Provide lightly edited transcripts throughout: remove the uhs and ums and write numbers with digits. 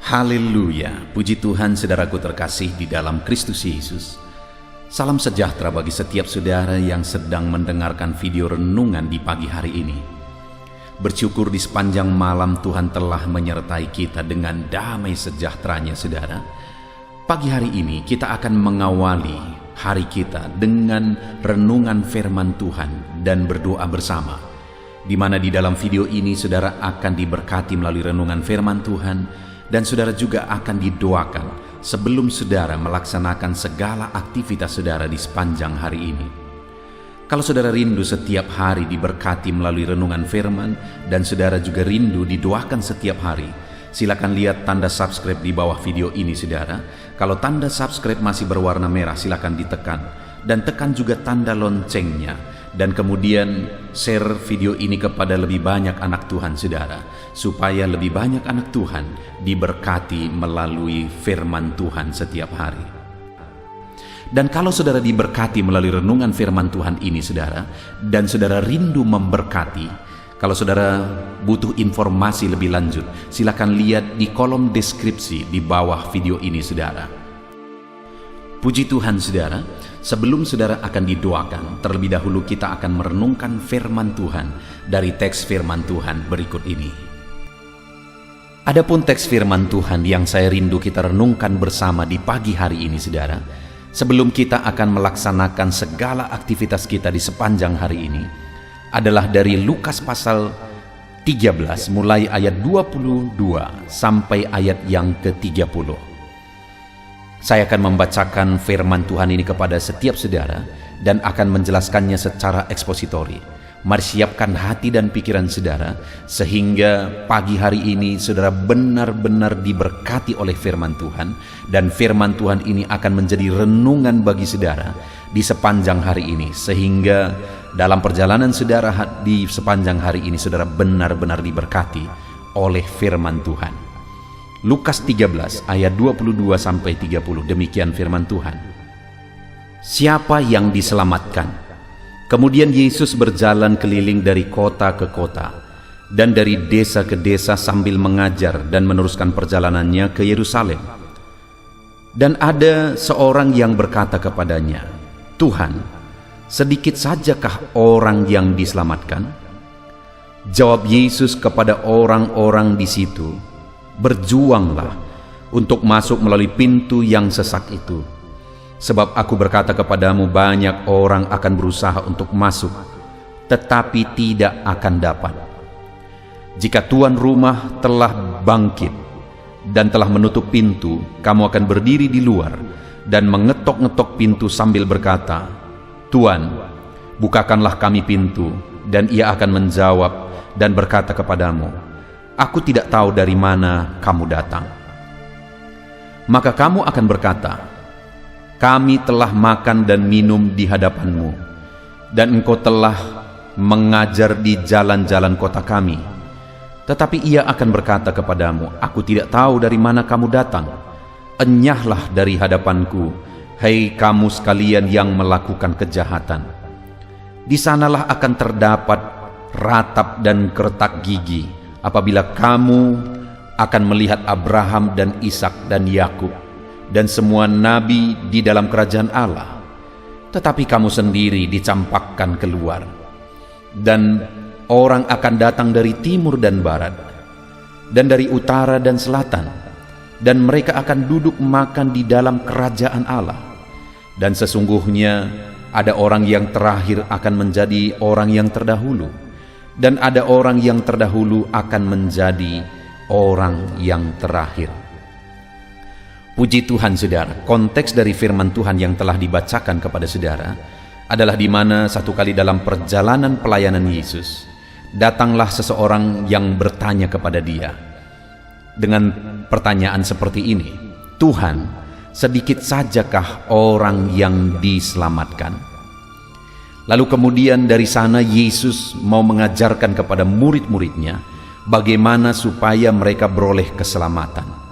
Haleluya, puji Tuhan saudaraku terkasih di dalam Kristus Yesus. Salam sejahtera bagi setiap saudara yang sedang mendengarkan video renungan di pagi hari ini. Bersyukur di sepanjang malam Tuhan telah menyertai kita dengan damai sejahteranya saudara. Pagi hari ini kita akan mengawali hari kita dengan renungan firman Tuhan dan berdoa bersama. Di mana di dalam video ini saudara akan diberkati melalui renungan firman Tuhan, dan saudara juga akan didoakan sebelum saudara melaksanakan segala aktivitas saudara di sepanjang hari ini. Kalau saudara rindu setiap hari diberkati melalui renungan firman, dan saudara juga rindu didoakan setiap hari, silakan lihat tanda subscribe di bawah video ini saudara. Kalau tanda subscribe masih berwarna merah, silakan ditekan, dan tekan juga tanda loncengnya. Dan kemudian share video ini kepada lebih banyak anak Tuhan saudara, supaya lebih banyak anak Tuhan diberkati melalui firman Tuhan setiap hari. Dan kalau saudara diberkati melalui renungan firman Tuhan ini saudara, dan saudara rindu memberkati, kalau saudara butuh informasi lebih lanjut, silakan lihat di kolom deskripsi di bawah video ini saudara. Puji Tuhan saudara, sebelum saudara akan didoakan, terlebih dahulu kita akan merenungkan firman Tuhan dari teks firman Tuhan berikut ini. Adapun teks firman Tuhan yang saya rindu kita renungkan bersama di pagi hari ini saudara, sebelum kita akan melaksanakan segala aktivitas kita di sepanjang hari ini, adalah dari Lukas pasal 13 mulai ayat 22 sampai ayat yang ke-30. Saya akan membacakan firman Tuhan ini kepada setiap saudara dan akan menjelaskannya secara ekspositori. Mari siapkan hati dan pikiran saudara, sehingga pagi hari ini saudara benar-benar diberkati oleh firman Tuhan, dan firman Tuhan ini akan menjadi renungan bagi saudara di sepanjang hari ini, sehingga dalam perjalanan saudara di sepanjang hari ini saudara benar-benar diberkati oleh firman Tuhan. Lukas 13 ayat 22 sampai 30, demikian firman Tuhan. Siapa yang diselamatkan? Kemudian Yesus berjalan keliling dari kota ke kota dan dari desa ke desa sambil mengajar dan meneruskan perjalanannya ke Yerusalem. Dan ada seorang yang berkata kepadanya, "Tuhan, sedikit sajakah orang yang diselamatkan?" Jawab Yesus kepada orang-orang di situ, "Berjuanglah untuk masuk melalui pintu yang sesak itu. Sebab aku berkata kepadamu, banyak orang akan berusaha untuk masuk, tetapi tidak akan dapat. Jika tuan rumah telah bangkit dan telah menutup pintu, kamu akan berdiri di luar dan mengetok-ngetok pintu sambil berkata, 'Tuan, bukakanlah kami pintu.' Dan ia akan menjawab dan berkata kepadamu, 'Aku tidak tahu dari mana kamu datang.' Maka kamu akan berkata, 'Kami telah makan dan minum di hadapanmu, dan engkau telah mengajar di jalan-jalan kota kami.' Tetapi ia akan berkata kepadamu, 'Aku tidak tahu dari mana kamu datang. Enyahlah dari hadapanku, hai kamu sekalian yang melakukan kejahatan.' Di sanalah akan terdapat ratap dan keretak gigi, apabila kamu akan melihat Abraham dan Ishak dan Yakub dan semua nabi di dalam kerajaan Allah, tetapi kamu sendiri dicampakkan keluar. Dan orang akan datang dari timur dan barat, dan dari utara dan selatan, dan mereka akan duduk makan di dalam kerajaan Allah. Dan sesungguhnya ada orang yang terakhir akan menjadi orang yang terdahulu, dan ada orang yang terdahulu akan menjadi orang yang terakhir." Puji Tuhan saudara, konteks dari firman Tuhan yang telah dibacakan kepada saudara adalah di mana satu kali dalam perjalanan pelayanan Yesus, datanglah seseorang yang bertanya kepada dia dengan pertanyaan seperti ini, "Tuhan, sedikit sajakah orang yang diselamatkan?" Lalu kemudian dari sana Yesus mau mengajarkan kepada murid-muridnya bagaimana supaya mereka beroleh keselamatan.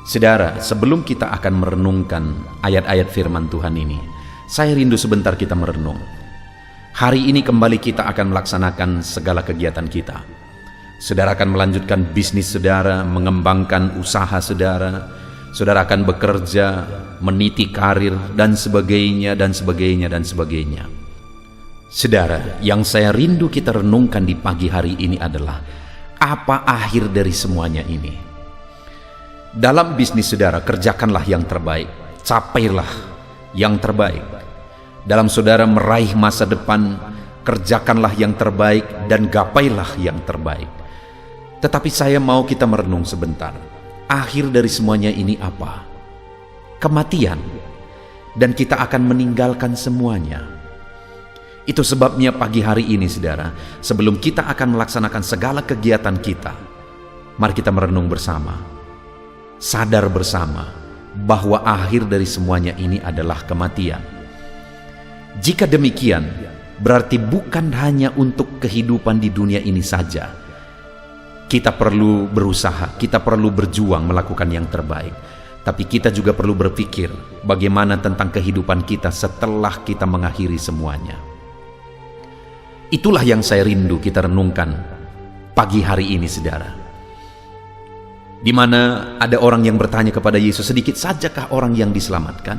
Saudara, sebelum kita akan merenungkan ayat-ayat firman Tuhan ini, saya rindu sebentar kita merenung. Hari ini kembali kita akan melaksanakan segala kegiatan kita. Saudara akan melanjutkan bisnis saudara, mengembangkan usaha saudara. Saudara akan bekerja, meniti karir, dan sebagainya, dan sebagainya, dan sebagainya. Saudara, yang saya rindu kita renungkan di pagi hari ini adalah apa akhir dari semuanya ini. Dalam bisnis saudara, kerjakanlah yang terbaik, capailah yang terbaik. Dalam saudara meraih masa depan, kerjakanlah yang terbaik dan gapailah yang terbaik. Tetapi saya mau kita merenung sebentar. Akhir dari semuanya ini apa? Kematian. Dan kita akan meninggalkan semuanya. Itu sebabnya pagi hari ini saudara, sebelum kita akan melaksanakan segala kegiatan kita, mari kita merenung bersama, sadar bersama bahwa akhir dari semuanya ini adalah kematian. Jika demikian, berarti bukan hanya untuk kehidupan di dunia ini saja. Kita perlu berusaha, kita perlu berjuang melakukan yang terbaik. Tapi kita juga perlu berpikir bagaimana tentang kehidupan kita setelah kita mengakhiri semuanya. Itulah yang saya rindu kita renungkan pagi hari ini saudara. Di mana ada orang yang bertanya kepada Yesus, sedikit sajakah orang yang diselamatkan?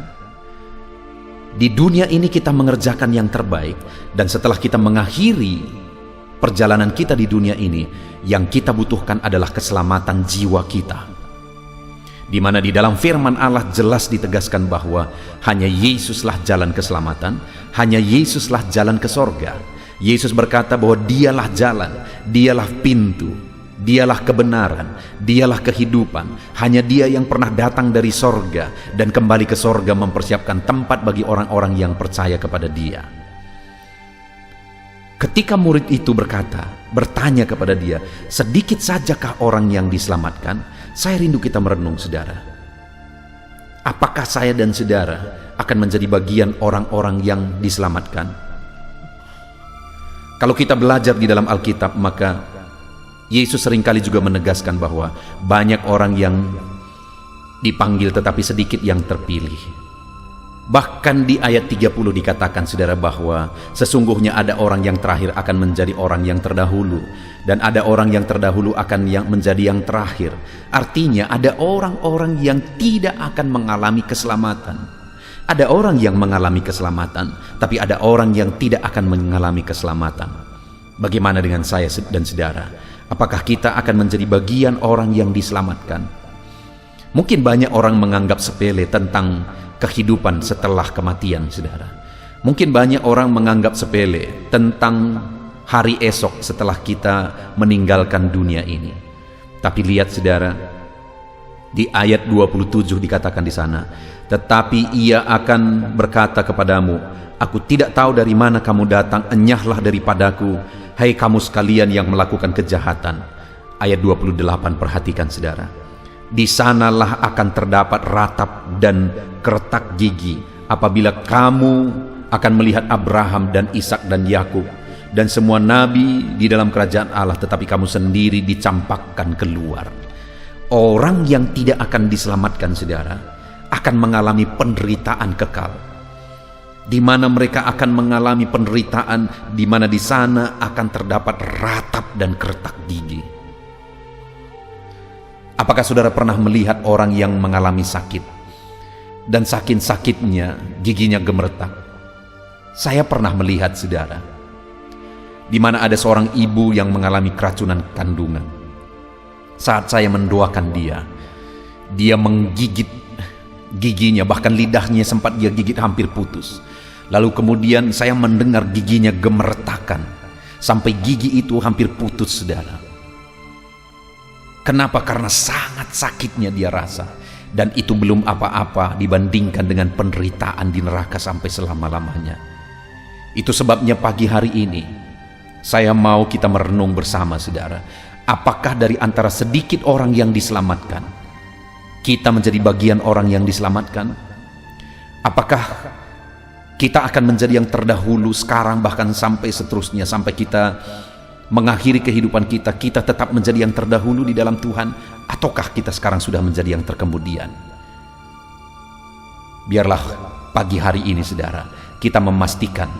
Di dunia ini kita mengerjakan yang terbaik, dan setelah kita mengakhiri perjalanan kita di dunia ini, yang kita butuhkan adalah keselamatan jiwa kita. Di mana di dalam firman Allah jelas ditegaskan bahwa hanya Yesuslah jalan keselamatan, hanya Yesuslah jalan ke sorga. Yesus berkata bahwa dialah jalan, dialah pintu, dialah kebenaran, dialah kehidupan. Hanya dia yang pernah datang dari sorga dan kembali ke sorga mempersiapkan tempat bagi orang-orang yang percaya kepada dia. Ketika murid itu bertanya kepada dia, sedikit sajakah orang yang diselamatkan? Saya rindu kita merenung saudara. Apakah saya dan saudara akan menjadi bagian orang-orang yang diselamatkan? Kalau kita belajar di dalam Alkitab, maka Yesus seringkali juga menegaskan bahwa banyak orang yang dipanggil tetapi sedikit yang terpilih. Bahkan di ayat 30 dikatakan saudara bahwa sesungguhnya ada orang yang terakhir akan menjadi orang yang terdahulu, dan ada orang yang terdahulu akan menjadi yang terakhir. Artinya ada orang-orang yang tidak akan mengalami keselamatan. Ada orang yang mengalami keselamatan, tapi ada orang yang tidak akan mengalami keselamatan. Bagaimana dengan saya dan saudara? Apakah kita akan menjadi bagian orang yang diselamatkan? Mungkin banyak orang menganggap sepele tentang kehidupan setelah kematian saudara. Mungkin banyak orang menganggap sepele tentang hari esok setelah kita meninggalkan dunia ini. Tapi lihat saudara, di ayat 27 dikatakan di sana, tetapi ia akan berkata kepadamu, aku tidak tahu dari mana kamu datang, enyahlah daripadaku, hai kamu sekalian yang melakukan kejahatan. Ayat 28, perhatikan saudara. Di sanalah akan terdapat ratap dan keretak gigi apabila kamu akan melihat Abraham dan Ishak dan Yakub dan semua nabi di dalam kerajaan Allah, tetapi kamu sendiri dicampakkan keluar. Orang yang tidak akan diselamatkan saudara akan mengalami penderitaan kekal, di mana mereka akan mengalami penderitaan, di mana di sana akan terdapat ratap dan keretak gigi. Apakah saudara pernah melihat orang yang mengalami sakit dan saking sakitnya giginya gemeretak? Saya pernah melihat saudara, di mana ada seorang ibu yang mengalami keracunan kandungan. Saat saya mendoakan dia menggigit giginya, bahkan lidahnya sempat dia gigit hampir putus. Lalu kemudian saya mendengar giginya gemeretakan sampai gigi itu hampir putus saudara. Kenapa? Karena sangat sakitnya dia rasa, dan itu belum apa-apa dibandingkan dengan penderitaan di neraka sampai selama-lamanya. Itu sebabnya pagi hari ini saya mau kita merenung bersama saudara. Apakah dari antara sedikit orang yang diselamatkan, kita menjadi bagian orang yang diselamatkan? Apakah kita akan menjadi yang terdahulu sekarang, bahkan sampai seterusnya, sampai kita mengakhiri kehidupan kita, kita tetap menjadi yang terdahulu di dalam Tuhan, ataukah kita sekarang sudah menjadi yang terkemudian? Biarlah pagi hari ini saudara, kita memastikan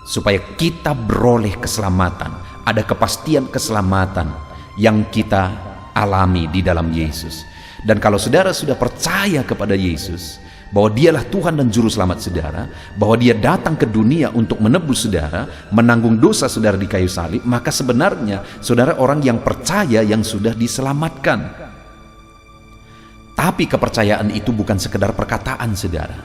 supaya kita beroleh keselamatan, ada kepastian keselamatan yang kita alami di dalam Yesus. Dan kalau saudara sudah percaya kepada Yesus, bahwa dialah Tuhan dan Juru Selamat saudara, bahwa dia datang ke dunia untuk menebus saudara, menanggung dosa saudara di kayu salib, maka sebenarnya saudara orang yang percaya yang sudah diselamatkan. Tapi kepercayaan itu bukan sekedar perkataan saudara.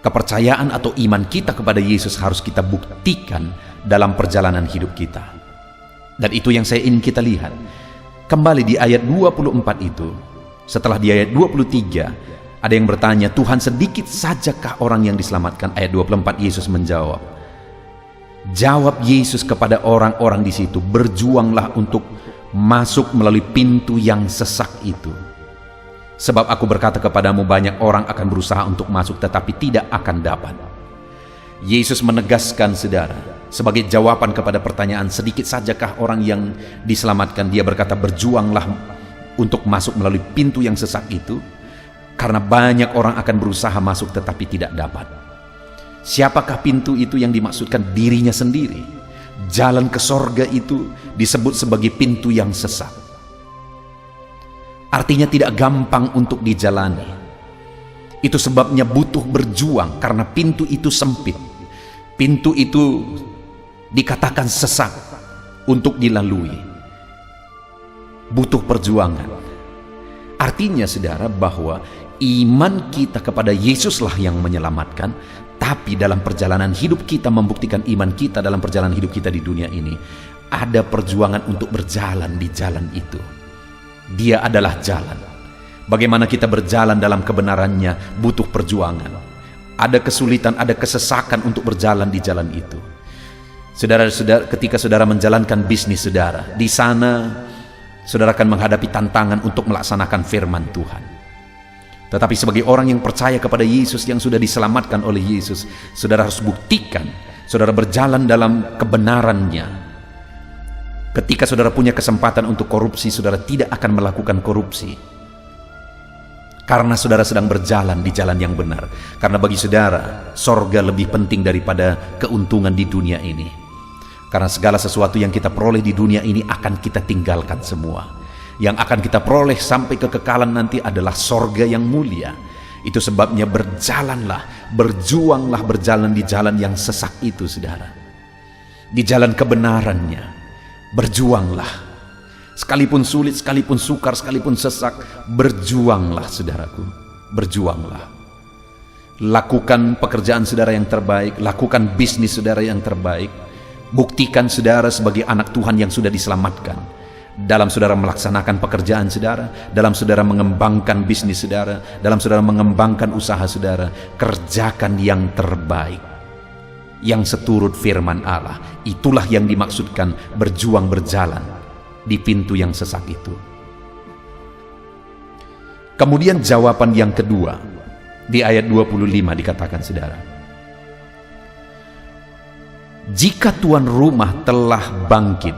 Kepercayaan atau iman kita kepada Yesus harus kita buktikan dalam perjalanan hidup kita. Dan itu yang saya ingin kita lihat. Kembali di ayat 24 itu, setelah di ayat 23, ada yang bertanya, Tuhan, sedikit sajakah orang yang diselamatkan? Ayat 24, Yesus menjawab. Jawab Yesus kepada orang-orang di situ, berjuanglah untuk masuk melalui pintu yang sesak itu. Sebab aku berkata kepadamu, banyak orang akan berusaha untuk masuk tetapi tidak akan dapat. Yesus menegaskan saudara, sebagai jawaban kepada pertanyaan, sedikit sajakah orang yang diselamatkan? Dia berkata, berjuanglah untuk masuk melalui pintu yang sesak itu, karena banyak orang akan berusaha masuk tetapi tidak dapat. Siapakah pintu itu yang dimaksudkan? Dirinya sendiri. Jalan ke sorga itu disebut sebagai pintu yang sesak. Artinya tidak gampang untuk dijalani. Itu sebabnya butuh berjuang, karena pintu itu sempit. Pintu itu dikatakan sesak untuk dilalui. Butuh perjuangan. Artinya saudara, bahwa iman kita kepada Yesuslah yang menyelamatkan, tapi dalam perjalanan hidup kita membuktikan iman kita dalam perjalanan hidup kita di dunia ini, ada perjuangan untuk berjalan di jalan itu. Dia adalah jalan. Bagaimana kita berjalan dalam kebenarannya butuh perjuangan. Ada kesulitan, ada kesesakan untuk berjalan di jalan itu. Saudara-saudara, ketika saudara menjalankan bisnis saudara, di sana saudara akan menghadapi tantangan untuk melaksanakan firman Tuhan. Tetapi sebagai orang yang percaya kepada Yesus, yang sudah diselamatkan oleh Yesus, saudara harus buktikan saudara berjalan dalam kebenarannya. Ketika saudara punya kesempatan untuk korupsi, saudara tidak akan melakukan korupsi, karena saudara sedang berjalan di jalan yang benar. Karena bagi saudara, sorga lebih penting daripada keuntungan di dunia ini. Karena segala sesuatu yang kita peroleh di dunia ini akan kita tinggalkan semua. Yang akan kita peroleh sampai kekekalan nanti adalah sorga yang mulia. Itu sebabnya berjalanlah, berjuanglah berjalan di jalan yang sesak itu saudara. Di jalan kebenarannya, berjuanglah. Sekalipun sulit, sekalipun sukar, sekalipun sesak, berjuanglah saudaraku, berjuanglah. Lakukan pekerjaan saudara yang terbaik, lakukan bisnis saudara yang terbaik. Buktikan saudara sebagai anak Tuhan yang sudah diselamatkan. Dalam saudara melaksanakan pekerjaan saudara, dalam saudara mengembangkan bisnis saudara, dalam saudara mengembangkan usaha saudara, kerjakan yang terbaik, yang seturut firman Allah. Itulah yang dimaksudkan berjuang berjalan di pintu yang sesak itu. Kemudian jawaban yang kedua di ayat 25 dikatakan saudara, jika tuan rumah telah bangkit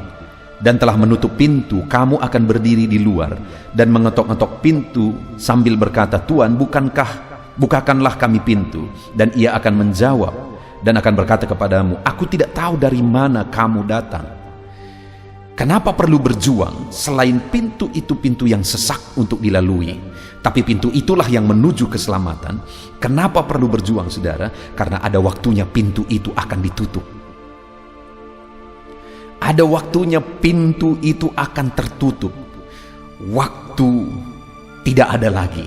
dan telah menutup pintu, kamu akan berdiri di luar dan mengetok-ngetok pintu sambil berkata, Tuan, bukakanlah kami pintu. Dan ia akan menjawab dan akan berkata kepadamu, aku tidak tahu dari mana kamu datang. Kenapa perlu berjuang? Selain pintu itu pintu yang sesak untuk dilalui, tapi pintu itulah yang menuju keselamatan. Kenapa perlu berjuang saudara? Karena ada waktunya pintu itu akan ditutup. Ada waktunya pintu itu akan tertutup. Waktu tidak ada lagi.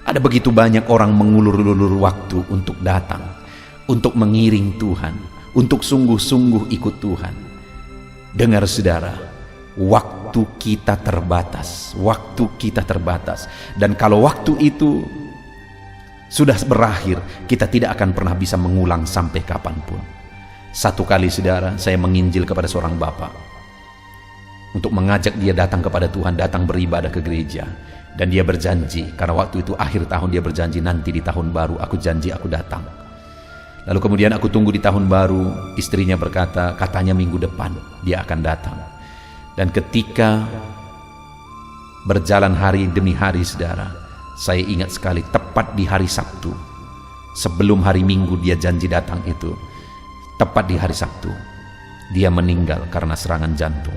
Ada begitu banyak orang mengulur-ulur waktu untuk datang, untuk mengiring Tuhan, untuk sungguh-sungguh ikut Tuhan. Dengar saudara, waktu kita terbatas. Waktu kita terbatas. Dan kalau waktu itu sudah berakhir, kita tidak akan pernah bisa mengulang sampai kapanpun. Satu kali saudara, saya menginjil kepada seorang bapak untuk mengajak dia datang kepada Tuhan, datang beribadah ke gereja. Dan dia berjanji, karena waktu itu akhir tahun, dia berjanji, nanti di tahun baru aku janji aku datang. Lalu kemudian aku tunggu di tahun baru, istrinya berkata, katanya minggu depan dia akan datang. Dan ketika berjalan hari demi hari saudara, saya ingat sekali, tepat di hari Sabtu, sebelum hari Minggu dia janji datang itu, tepat di hari Sabtu dia meninggal karena serangan jantung.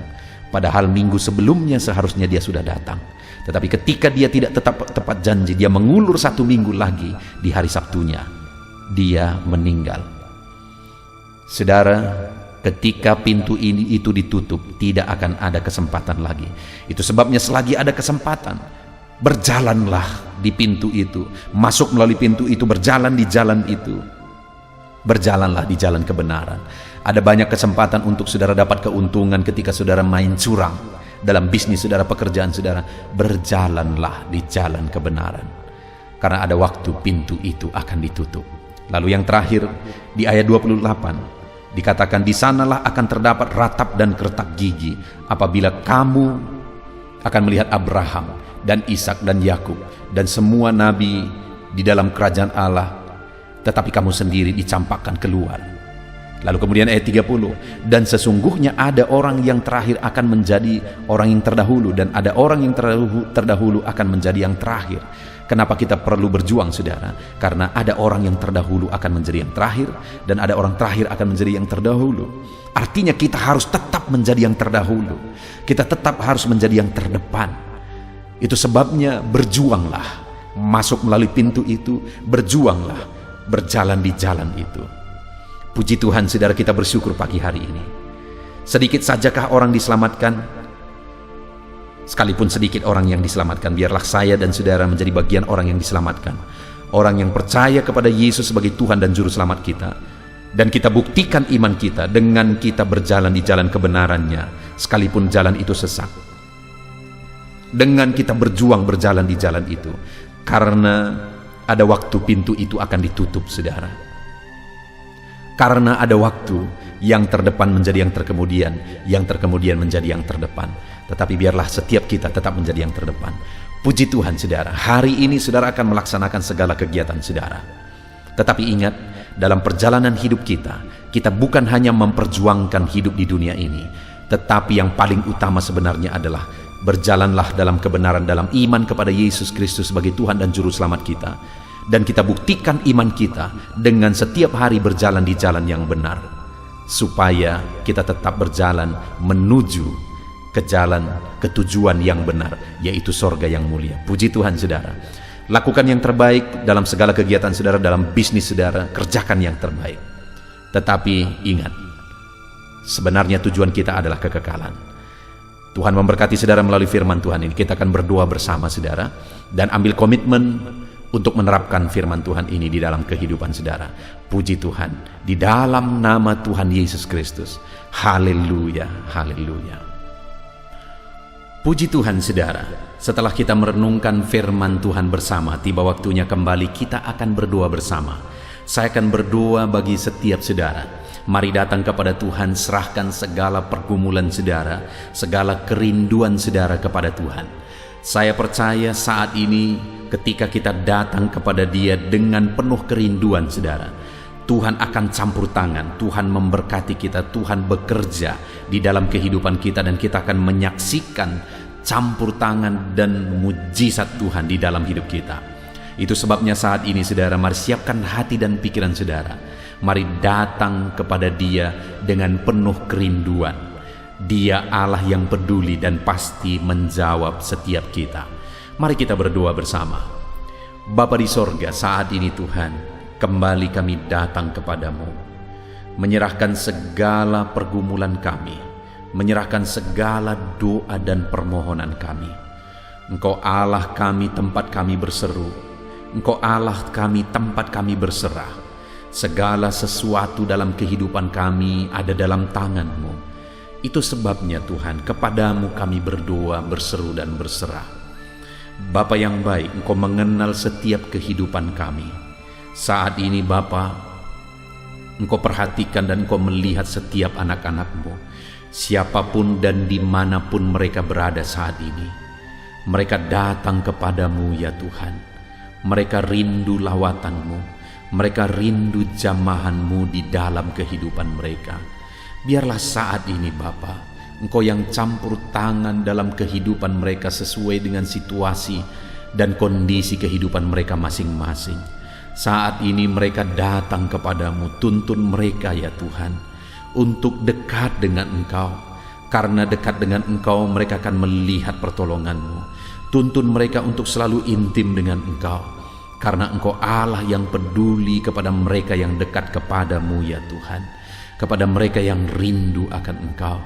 Padahal minggu sebelumnya seharusnya dia sudah datang. Tetapi ketika dia tidak tepat janji, dia mengulur 1 minggu lagi. Di hari Sabtunya dia meninggal. Saudara, ketika pintu itu ditutup, tidak akan ada kesempatan lagi. Itu sebabnya selagi ada kesempatan, berjalanlah di pintu itu, masuk melalui pintu itu, berjalan di jalan itu, berjalanlah di jalan kebenaran. Ada banyak kesempatan untuk saudara dapat keuntungan ketika saudara main curang dalam bisnis saudara, pekerjaan saudara. Berjalanlah di jalan kebenaran, karena ada waktu pintu itu akan ditutup. Lalu yang terakhir di ayat 28 dikatakan, di sanalah akan terdapat ratap dan kertak gigi apabila kamu akan melihat Abraham dan Ishak dan Yakub dan semua nabi di dalam kerajaan Allah, tetapi kamu sendiri dicampakkan keluar. Lalu kemudian ayat 30, dan sesungguhnya ada orang yang terakhir akan menjadi orang yang terdahulu, dan ada orang yang terdahulu akan menjadi yang terakhir. Kenapa kita perlu berjuang, saudara? Karena ada orang yang terdahulu akan menjadi yang terakhir, dan ada orang terakhir akan menjadi yang terdahulu. Artinya kita harus tetap menjadi yang terdahulu. Kita tetap harus menjadi yang terdepan. Itu sebabnya berjuanglah, masuk melalui pintu itu, berjuanglah, berjalan di jalan itu. Puji Tuhan, saudara, kita bersyukur pagi hari ini. Sedikit sajakah orang diselamatkan? Sekalipun sedikit orang yang diselamatkan, biarlah saya dan saudara menjadi bagian orang yang diselamatkan. Orang yang percaya kepada Yesus sebagai Tuhan dan Juru Selamat kita. Dan kita buktikan iman kita dengan kita berjalan di jalan kebenarannya, sekalipun jalan itu sesak. Dengan kita berjuang berjalan di jalan itu, karena ada waktu pintu itu akan ditutup, saudara. Karena ada waktu yang terdepan menjadi yang terkemudian menjadi yang terdepan. Tetapi biarlah setiap kita tetap menjadi yang terdepan. Puji Tuhan, saudara, hari ini saudara akan melaksanakan segala kegiatan saudara. Tetapi ingat, dalam perjalanan hidup kita bukan hanya memperjuangkan hidup di dunia ini, tetapi yang paling utama sebenarnya adalah berjalanlah dalam kebenaran, dalam iman kepada Yesus Kristus sebagai Tuhan dan Juru Selamat kita. Dan kita buktikan iman kita dengan setiap hari berjalan di jalan yang benar, supaya kita tetap berjalan menuju ke jalan, ke tujuan yang benar, yaitu sorga yang mulia. Puji Tuhan, saudara. Lakukan yang terbaik dalam segala kegiatan saudara, dalam bisnis saudara, kerjakan yang terbaik. Tetapi ingat, sebenarnya tujuan kita adalah kekekalan. Tuhan memberkati saudara melalui firman Tuhan ini. Kita akan berdoa bersama, saudara, dan ambil komitmen untuk menerapkan firman Tuhan ini di dalam kehidupan saudara. Puji Tuhan, di dalam nama Tuhan Yesus Kristus. Haleluya, haleluya. Puji Tuhan, saudara. Setelah kita merenungkan firman Tuhan bersama, tiba waktunya kembali kita akan berdoa bersama. Saya akan berdoa bagi setiap saudara. Mari datang kepada Tuhan, serahkan segala pergumulan saudara, segala kerinduan saudara kepada Tuhan. Saya percaya saat ini ketika kita datang kepada Dia dengan penuh kerinduan, saudara, Tuhan akan campur tangan, Tuhan memberkati kita, Tuhan bekerja di dalam kehidupan kita, dan kita akan menyaksikan campur tangan dan mujizat Tuhan di dalam hidup kita. Itu sebabnya saat ini, saudara, mari siapkan hati dan pikiran saudara. Mari datang kepada Dia dengan penuh kerinduan. Dia Allah yang peduli dan pasti menjawab setiap kita. Mari kita berdoa bersama. Bapa di sorga, saat ini Tuhan, kembali kami datang kepadamu, menyerahkan segala pergumulan kami, menyerahkan segala doa dan permohonan kami. Engkau Allah kami, tempat kami berseru. Engkau Allah kami, tempat kami berserah. Segala sesuatu dalam kehidupan kami ada dalam tangan-Mu. Itu sebabnya Tuhan, kepadamu kami berdoa, berseru dan berserah. Bapa yang baik, Engkau mengenal setiap kehidupan kami. Saat ini Bapa, Engkau perhatikan dan Engkau melihat setiap anak-anak-Mu, siapapun dan dimanapun mereka berada saat ini. Mereka datang kepadamu ya Tuhan. Mereka rindu lawatan-Mu, mereka rindu jamahan-Mu di dalam kehidupan mereka. Biarlah saat ini Bapa, Engkau yang campur tangan dalam kehidupan mereka sesuai dengan situasi dan kondisi kehidupan mereka masing-masing. Saat ini mereka datang kepadamu, tuntun mereka ya Tuhan, untuk dekat dengan Engkau. Karena dekat dengan Engkau, mereka akan melihat pertolongan-Mu. Tuntun mereka untuk selalu intim dengan Engkau, karena Engkau Allah yang peduli kepada mereka yang dekat kepadamu ya Tuhan, kepada mereka yang rindu akan Engkau.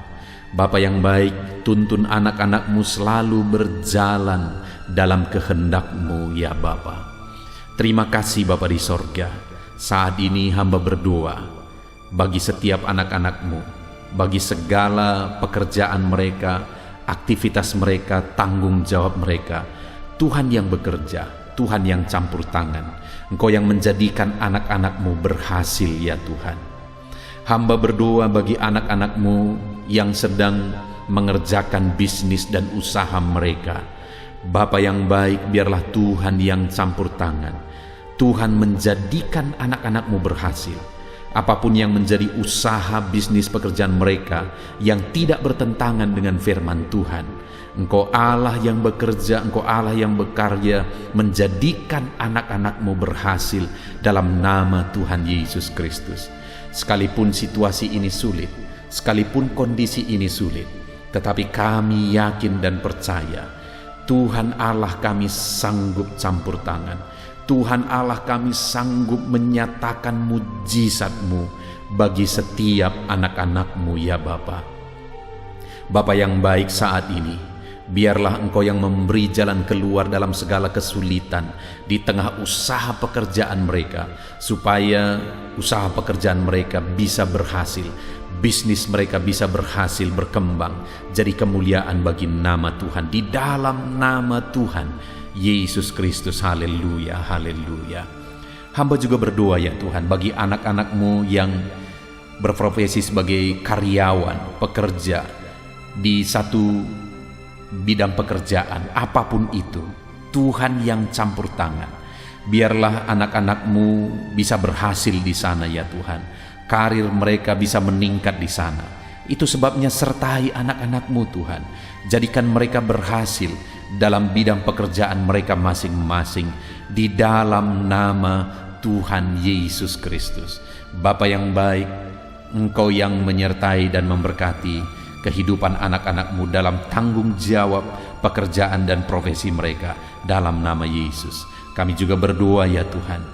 Bapa yang baik, tuntun anak-anak-Mu selalu berjalan dalam kehendak-Mu ya Bapa. Terima kasih Bapa di sorga. Saat ini hamba berdoa bagi setiap anak-anak-Mu, bagi segala pekerjaan mereka, aktivitas mereka, tanggung jawab mereka. Tuhan yang bekerja, Tuhan yang campur tangan. Engkau yang menjadikan anak-anak-Mu berhasil ya Tuhan. Hamba berdoa bagi anak-anak-Mu yang sedang mengerjakan bisnis dan usaha mereka. Bapa yang baik, biarlah Tuhan yang campur tangan. Tuhan menjadikan anak-anak-Mu berhasil. Apapun yang menjadi usaha bisnis pekerjaan mereka yang tidak bertentangan dengan firman Tuhan, Engkau Allah yang bekerja, Engkau Allah yang berkarya, menjadikan anak-anak-Mu berhasil dalam nama Tuhan Yesus Kristus. Sekalipun situasi ini sulit, sekalipun kondisi ini sulit, tetapi kami yakin dan percaya Tuhan Allah kami sanggup campur tangan. Tuhan Allah kami sanggup menyatakan mujizat-Mu bagi setiap anak-anak-Mu ya Bapa. Bapa yang baik, saat ini biarlah Engkau yang memberi jalan keluar dalam segala kesulitan di tengah usaha pekerjaan mereka, supaya usaha pekerjaan mereka bisa berhasil, bisnis mereka bisa berhasil berkembang, jadi kemuliaan bagi nama Tuhan, di dalam nama Tuhan Yesus Kristus. Haleluya, haleluya. Hamba juga berdoa ya Tuhan bagi anak-anak-Mu yang berprofesi sebagai karyawan, pekerja di satu bidang pekerjaan, apapun itu, Tuhan yang campur tangan. Biarlah anak-anak-Mu bisa berhasil di sana ya Tuhan. Karir mereka bisa meningkat di sana. Itu sebabnya sertai anak-anak-Mu Tuhan. Jadikan mereka berhasil dalam bidang pekerjaan mereka masing-masing, di dalam nama Tuhan Yesus Kristus. Bapa yang baik, Engkau yang menyertai dan memberkati kehidupan anak-anak-Mu dalam tanggung jawab pekerjaan dan profesi mereka, dalam nama Yesus. Kami juga berdoa ya Tuhan,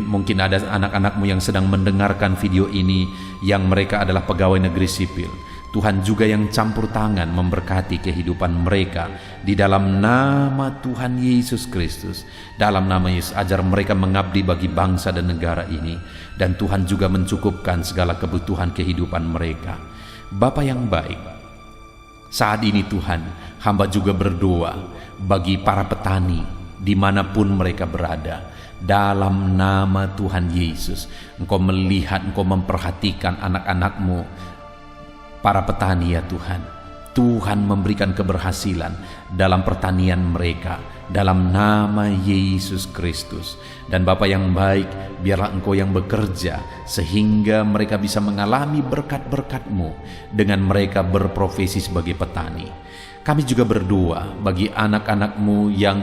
mungkin ada anak-anak-Mu yang sedang mendengarkan video ini yang mereka adalah pegawai negeri sipil. Tuhan juga yang campur tangan memberkati kehidupan mereka di dalam nama Tuhan Yesus Kristus. Dalam nama Yesus, ajar mereka mengabdi bagi bangsa dan negara ini, dan Tuhan juga mencukupkan segala kebutuhan kehidupan mereka. Bapa yang baik, saat ini Tuhan, hamba juga berdoa bagi para petani dimanapun mereka berada. Dalam nama Tuhan Yesus, Engkau melihat, Engkau memperhatikan anak-anak-Mu, para petani ya Tuhan. Tuhan memberikan keberhasilan dalam pertanian mereka, dalam nama Yesus Kristus. Dan Bapa yang baik, biarlah Engkau yang bekerja sehingga mereka bisa mengalami berkat-berkat-Mu dengan mereka berprofesi sebagai petani. Kami juga berdoa bagi anak-anak-Mu yang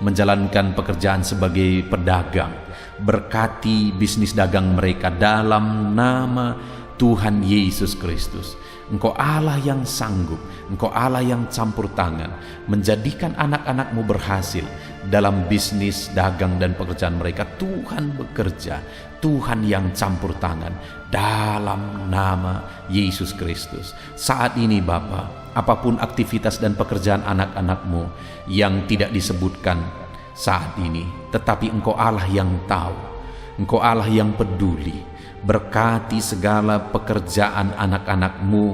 menjalankan pekerjaan sebagai pedagang. Berkati bisnis dagang mereka dalam nama Tuhan Yesus Kristus. Engkau Allah yang sanggup, Engkau Allah yang campur tangan, menjadikan anak-anak-Mu berhasil dalam bisnis, dagang, dan pekerjaan mereka. Tuhan bekerja, Tuhan yang campur tangan, dalam nama Yesus Kristus. Saat ini Bapa, apapun aktivitas dan pekerjaan anak-anak-Mu yang tidak disebutkan saat ini, tetapi Engkau Allah yang tahu, Engkau Allah yang peduli. Berkati segala pekerjaan anak-anak-Mu,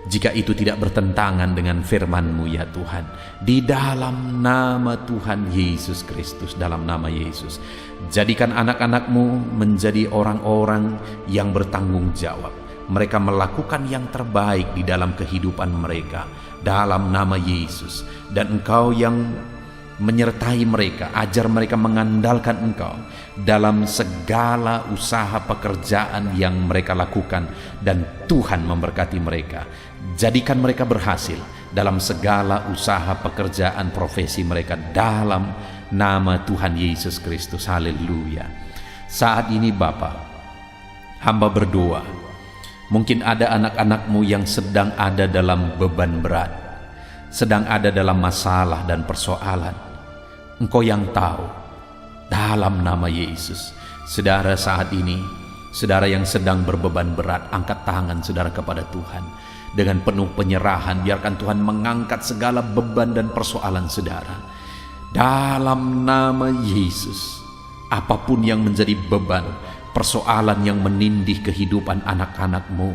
jika itu tidak bertentangan dengan firman-Mu ya Tuhan. Di dalam nama Tuhan Yesus Kristus, dalam nama Yesus, jadikan anak-anak-Mu menjadi orang-orang yang bertanggung jawab. Mereka melakukan yang terbaik di dalam kehidupan mereka, dalam nama Yesus. Dan Engkau yang menyertai mereka, ajar mereka mengandalkan Engkau dalam segala usaha pekerjaan yang mereka lakukan, dan Tuhan memberkati mereka. Jadikan mereka berhasil dalam segala usaha pekerjaan profesi mereka, dalam nama Tuhan Yesus Kristus. Haleluya. Saat ini Bapa, hamba berdoa Mungkin ada anak-anak-Mu yang sedang ada dalam beban berat, sedang ada dalam masalah dan persoalan. Engkau yang tahu. Dalam nama Yesus, saudara saat ini, saudara yang sedang berbeban berat, angkat tangan saudara kepada Tuhan. Dengan penuh penyerahan, biarkan Tuhan mengangkat segala beban dan persoalan saudara. Dalam nama Yesus, apapun yang menjadi beban, persoalan yang menindih kehidupan anak-anak-Mu,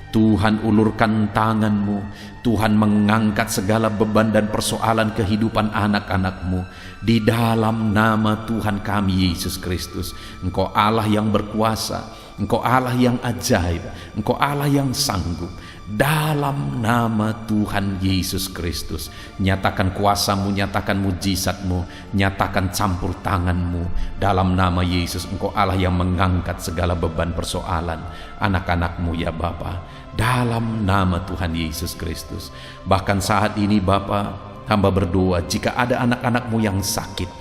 Tuhan ulurkan tangan-Mu. Tuhan mengangkat segala beban dan persoalan kehidupan anak-anak-Mu. Di dalam nama Tuhan kami Yesus Kristus. Engkau Allah yang berkuasa, Engkau Allah yang ajaib, Engkau Allah yang sanggup. Dalam nama Tuhan Yesus Kristus, nyatakan kuasa-Mu, nyatakan mujizat-Mu, nyatakan campur tangan-Mu. Dalam nama Yesus, Engkau Allah yang mengangkat segala beban persoalan anak-anak-Mu ya Bapa. Dalam nama Tuhan Yesus Kristus. Bahkan saat ini Bapa, hamba berdoa, jika ada anak-anak-Mu yang sakit,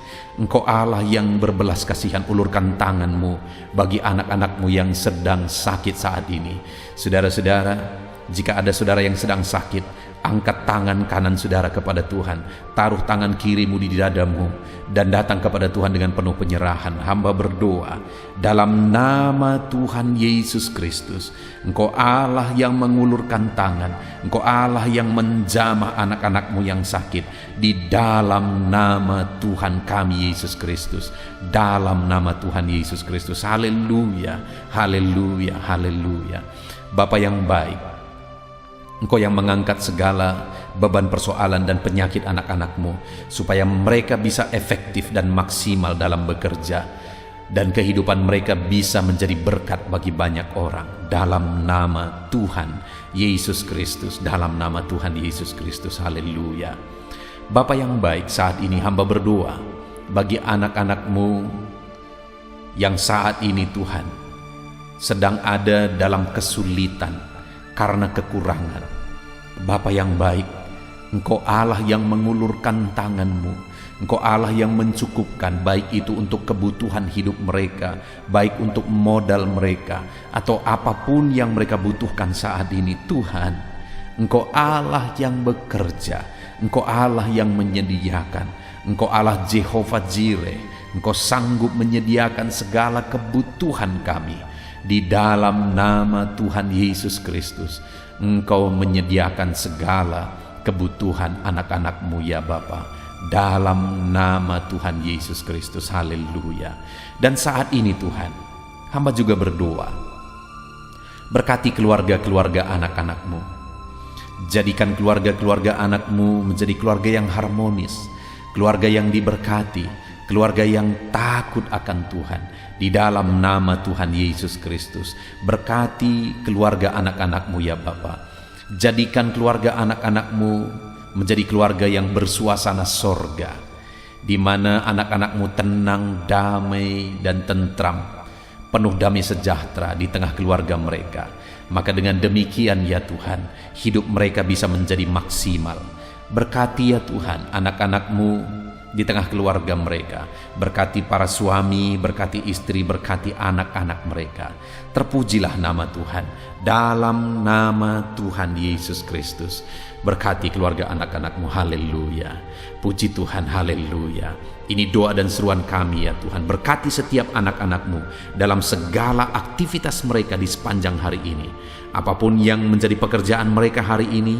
Engkau Allah yang berbelas kasihan, ulurkan tangan-Mu bagi anak-anak-Mu yang sedang sakit saat ini. Saudara-saudara, jika ada saudara yang sedang sakit, angkat tangan kanan saudara kepada Tuhan, taruh tangan kirimu di dadamu, dan datang kepada Tuhan dengan penuh penyerahan. Hamba berdoa dalam nama Tuhan Yesus Kristus. Engkau Allah yang mengulurkan tangan, Engkau Allah yang menjamah anak-anak-Mu yang sakit. Di dalam nama Tuhan kami Yesus Kristus, dalam nama Tuhan Yesus Kristus. Haleluya, haleluya, haleluya. Bapa yang baik, Engkau yang mengangkat segala beban persoalan dan penyakit anak-anak-Mu, supaya mereka bisa efektif dan maksimal dalam bekerja, dan kehidupan mereka bisa menjadi berkat bagi banyak orang. Dalam nama Tuhan Yesus Kristus, dalam nama Tuhan Yesus Kristus. Haleluya. Bapa yang baik, saat ini hamba berdoa bagi anak-anak-Mu yang saat ini Tuhan sedang ada dalam kesulitan karena kekurangan. Bapa yang baik, Engkau Allah yang mengulurkan tangan-Mu, Engkau Allah yang mencukupkan, baik itu untuk kebutuhan hidup mereka, baik untuk modal mereka, atau apapun yang mereka butuhkan saat ini. Tuhan, Engkau Allah yang bekerja, Engkau Allah yang menyediakan, Engkau Allah Jehovah Jireh, Engkau sanggup menyediakan segala kebutuhan kami. Di dalam nama Tuhan Yesus Kristus, Engkau menyediakan segala kebutuhan anak-anak-Mu ya Bapa. Dalam nama Tuhan Yesus Kristus. Haleluya. Dan saat ini Tuhan, hamba juga berdoa, berkati keluarga-keluarga anak-anak-Mu. Jadikan keluarga-keluarga anak-Mu menjadi keluarga yang harmonis, keluarga yang diberkati, keluarga yang takut akan Tuhan. Di dalam nama Tuhan Yesus Kristus, berkati keluarga anak-anak-Mu ya Bapa. Jadikan keluarga anak-anak-Mu menjadi keluarga yang bersuasana sorga, di mana anak-anak-Mu tenang, damai, dan tentram, penuh damai sejahtera di tengah keluarga mereka. Maka dengan demikian ya Tuhan, hidup mereka bisa menjadi maksimal. Berkati ya Tuhan anak-anak-Mu di tengah keluarga mereka. Berkati para suami, berkati istri, berkati anak-anak mereka. Terpujilah nama Tuhan. Dalam nama Tuhan Yesus Kristus, berkati keluarga anak-anak-Mu. Haleluya. Puji Tuhan, haleluya. Ini doa dan seruan kami ya Tuhan. Berkati setiap anak-anak-Mu dalam segala aktivitas mereka di sepanjang hari ini. Apapun yang menjadi pekerjaan mereka hari ini,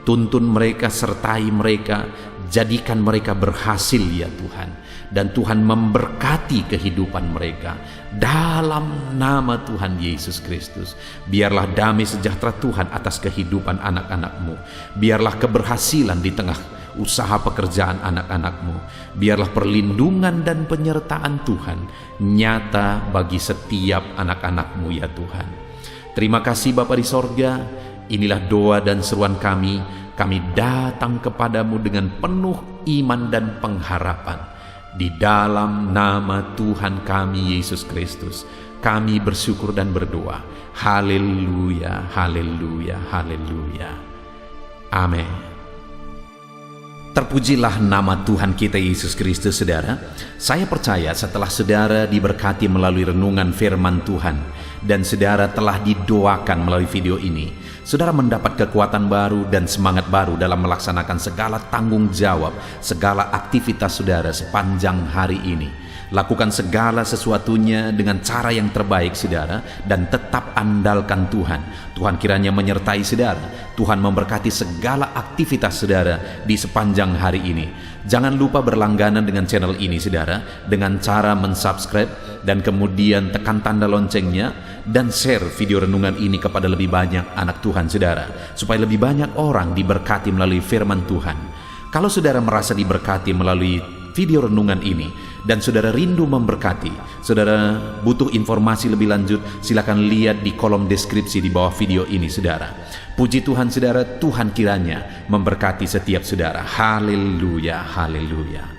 tuntun mereka, sertai mereka, jadikan mereka berhasil ya Tuhan. Dan Tuhan memberkati kehidupan mereka. Dalam nama Tuhan Yesus Kristus, biarlah damai sejahtera Tuhan atas kehidupan anak-anak-Mu. Biarlah keberhasilan di tengah usaha pekerjaan anak-anak-Mu. Biarlah perlindungan dan penyertaan Tuhan nyata bagi setiap anak-anak-Mu ya Tuhan. Terima kasih Bapa di sorga. Inilah doa dan seruan kami. Kami datang kepadamu dengan penuh iman dan pengharapan. Di dalam nama Tuhan kami Yesus Kristus, kami bersyukur dan berdoa. Haleluya, haleluya, haleluya. Amin. Terpujilah nama Tuhan kita Yesus Kristus, saudara. Saya percaya setelah saudara diberkati melalui renungan firman Tuhan dan saudara telah didoakan melalui video ini, saudara mendapat kekuatan baru dan semangat baru dalam melaksanakan segala tanggung jawab, segala aktivitas saudara sepanjang hari ini. Lakukan segala sesuatunya dengan cara yang terbaik saudara, dan tetap andalkan Tuhan. Tuhan kiranya menyertai saudara. Tuhan memberkati segala aktivitas saudara di sepanjang hari ini. Jangan lupa berlangganan dengan channel ini saudara, dengan cara mensubscribe dan kemudian tekan tanda loncengnya, dan share video renungan ini kepada lebih banyak anak Tuhan saudara, supaya lebih banyak orang diberkati melalui firman Tuhan. Kalau saudara merasa diberkati melalui video renungan ini dan saudara rindu memberkati, saudara butuh informasi lebih lanjut, silakan lihat di kolom deskripsi di bawah video ini saudara. Puji Tuhan saudara, Tuhan kiranya memberkati setiap saudara. Haleluya, haleluya.